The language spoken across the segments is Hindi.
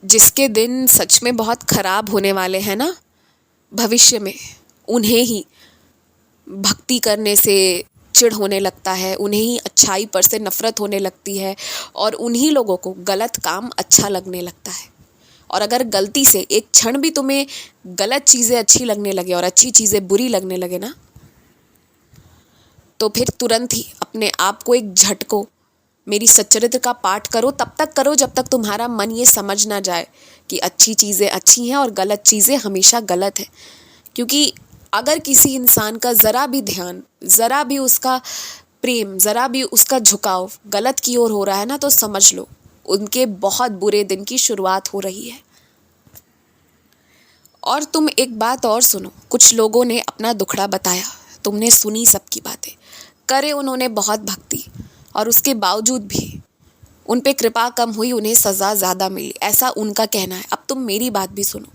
जिसके दिन सच में बहुत खराब होने वाले हैं ना भविष्य में, उन्हें ही भक्ति करने से चिढ़ होने लगता है, उन्हें ही अच्छाई पर से नफ़रत होने लगती है और उन्हीं लोगों को गलत काम अच्छा लगने लगता है। और अगर गलती से एक क्षण भी तुम्हें गलत चीज़ें अच्छी लगने लगे और अच्छी चीज़ें बुरी लगने लगे ना, तो फिर तुरंत ही अपने आप को एक झटको मेरी सच्चरित्र का पाठ करो। तब तक करो जब तक तुम्हारा मन ये समझ ना जाए कि अच्छी चीज़ें अच्छी हैं और गलत चीज़ें हमेशा गलत हैं। क्योंकि अगर किसी इंसान का ज़रा भी ध्यान, ज़रा भी उसका प्रेम, ज़रा भी उसका झुकाव गलत की ओर हो रहा है ना, तो समझ लो उनके बहुत बुरे दिन की शुरुआत हो रही है। और तुम एक बात और सुनो, कुछ लोगों ने अपना दुखड़ा बताया, तुमने सुनी सबकी बातें, करे उन्होंने बहुत भक्ति और उसके बावजूद भी उन पे कृपा कम हुई, उन्हें सज़ा ज़्यादा मिली, ऐसा उनका कहना है। अब तुम मेरी बात भी सुनो।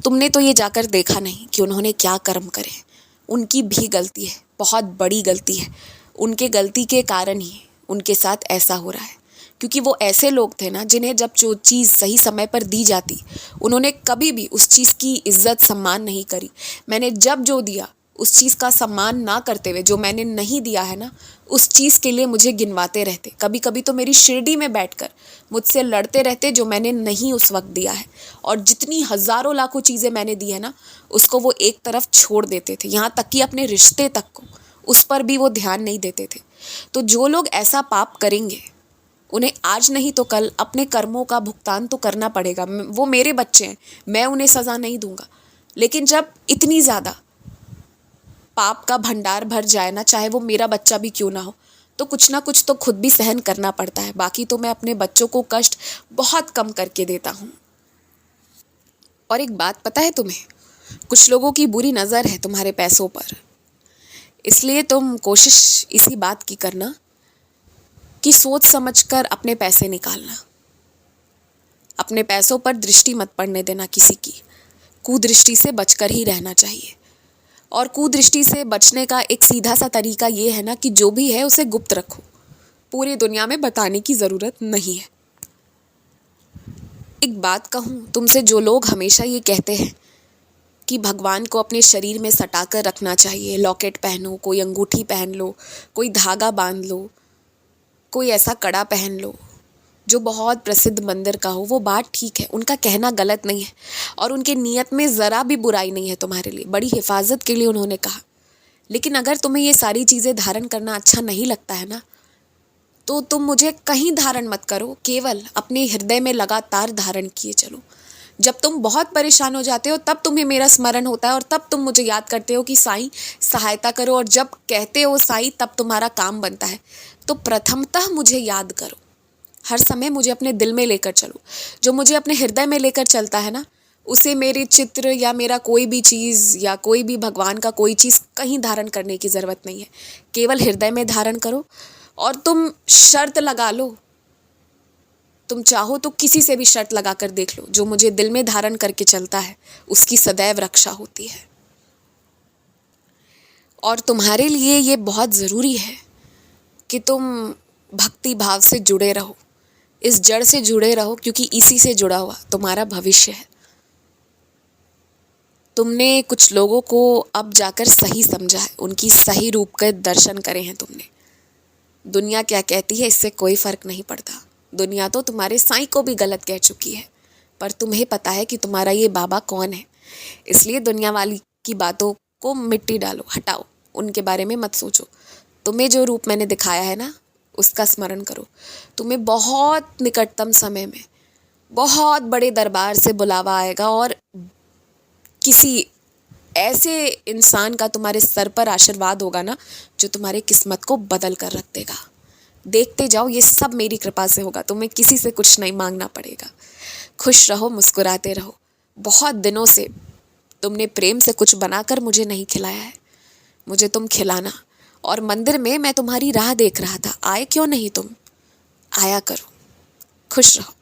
तुमने तो ये जाकर देखा नहीं कि उन्होंने क्या कर्म करे। उनकी भी गलती है, बहुत बड़ी गलती है। उनके गलती के कारण ही उनके साथ ऐसा हो रहा है। क्योंकि वो ऐसे लोग थे ना जिन्हें जब जो चीज़ सही समय पर दी जाती, उन्होंने कभी भी उस चीज़ की इज्जत सम्मान नहीं करी। मैंने जब जो दिया उस चीज़ का सम्मान ना करते हुए जो मैंने नहीं दिया है ना, उस चीज़ के लिए मुझे गिनवाते रहते। कभी कभी तो मेरी शिरडी में बैठकर मुझसे लड़ते रहते जो मैंने नहीं उस वक्त दिया है। और जितनी हज़ारों लाखों चीज़ें मैंने दी है ना, उसको वो एक तरफ छोड़ देते थे। यहाँ तक कि अपने रिश्ते तक को, उस पर भी वो ध्यान नहीं देते थे। तो जो लोग ऐसा पाप करेंगे, उन्हें आज नहीं तो कल अपने कर्मों का भुगतान तो करना पड़ेगा। वो मेरे बच्चे हैं, मैं उन्हें सज़ा नहीं दूंगा। लेकिन जब इतनी ज़्यादा पाप का भंडार भर जाए ना, चाहे वो मेरा बच्चा भी क्यों ना हो, तो कुछ ना कुछ तो खुद भी सहन करना पड़ता है। बाकी तो मैं अपने बच्चों को कष्ट बहुत कम करके देता हूँ। और एक बात पता है तुम्हें, कुछ लोगों की बुरी नज़र है तुम्हारे पैसों पर। इसलिए तुम कोशिश इसी बात की करना कि सोच समझकर अपने पैसे निकालना। अपने पैसों पर दृष्टि मत पड़ने देना किसी की। कुदृष्टि से बचकर ही रहना चाहिए। और कुदृष्टि से बचने का एक सीधा सा तरीका ये है ना कि जो भी है उसे गुप्त रखो। पूरी दुनिया में बताने की ज़रूरत नहीं है। एक बात कहूँ तुमसे, जो लोग हमेशा ये कहते हैं कि भगवान को अपने शरीर में सटा कर रखना चाहिए, लॉकेट पहनो, कोई अंगूठी पहन लो, कोई धागा बांध लो, कोई ऐसा कड़ा पहन लो जो बहुत प्रसिद्ध मंदिर का हो, वो बात ठीक है, उनका कहना गलत नहीं है और उनके नियत में ज़रा भी बुराई नहीं है तुम्हारे लिए, बड़ी हिफाजत के लिए उन्होंने कहा। लेकिन अगर तुम्हें ये सारी चीज़ें धारण करना अच्छा नहीं लगता है ना, तो तुम मुझे कहीं धारण मत करो, केवल अपने हृदय में लगातार धारण किए चलो। जब तुम बहुत परेशान हो जाते हो तब तुम्हें मेरा स्मरण होता है और तब तुम मुझे याद करते हो कि साईं सहायता करो, और जब कहते हो साईं तब तुम्हारा काम बनता है। तो प्रथमतः मुझे याद करो, हर समय मुझे अपने दिल में लेकर चलो। जो मुझे अपने हृदय में लेकर चलता है ना, उसे मेरे चित्र या मेरा कोई भी चीज़ या कोई भी भगवान का कोई चीज़ कहीं धारण करने की ज़रूरत नहीं है, केवल हृदय में धारण करो। और तुम शर्त लगा लो, तुम चाहो तो किसी से भी शर्त लगा कर देख लो, जो मुझे दिल में धारण करके चलता है उसकी सदैव रक्षा होती है। और तुम्हारे लिए ये बहुत ज़रूरी है कि तुम भक्ति भाव से जुड़े रहो, इस जड़ से जुड़े रहो, क्योंकि इसी से जुड़ा हुआ तुम्हारा भविष्य है। तुमने कुछ लोगों को अब जाकर सही समझा है, उनकी सही रूप के दर्शन करे हैं तुमने। दुनिया क्या कहती है इससे कोई फ़र्क नहीं पड़ता। दुनिया तो तुम्हारे साईं को भी गलत कह चुकी है, पर तुम्हें पता है कि तुम्हारा ये बाबा कौन है। इसलिए दुनिया वाली की बातों को मिट्टी डालो, हटाओ, उनके बारे में मत सोचो। तुम्हें जो रूप मैंने दिखाया है ना, उसका स्मरण करो। तुम्हें बहुत निकटतम समय में बहुत बड़े दरबार से बुलावा आएगा और किसी ऐसे इंसान का तुम्हारे सर पर आशीर्वाद होगा ना, जो तुम्हारे किस्मत को बदल कर रख देगा। देखते जाओ, ये सब मेरी कृपा से होगा, तुम्हें किसी से कुछ नहीं मांगना पड़ेगा। खुश रहो, मुस्कुराते रहो। बहुत दिनों से तुमने प्रेम से कुछ बनाकर मुझे नहीं खिलाया है, मुझे तुम खिलाना। और मंदिर में मैं तुम्हारी राह देख रहा था, आए क्यों नहीं तुम? आया करो। खुश रहो।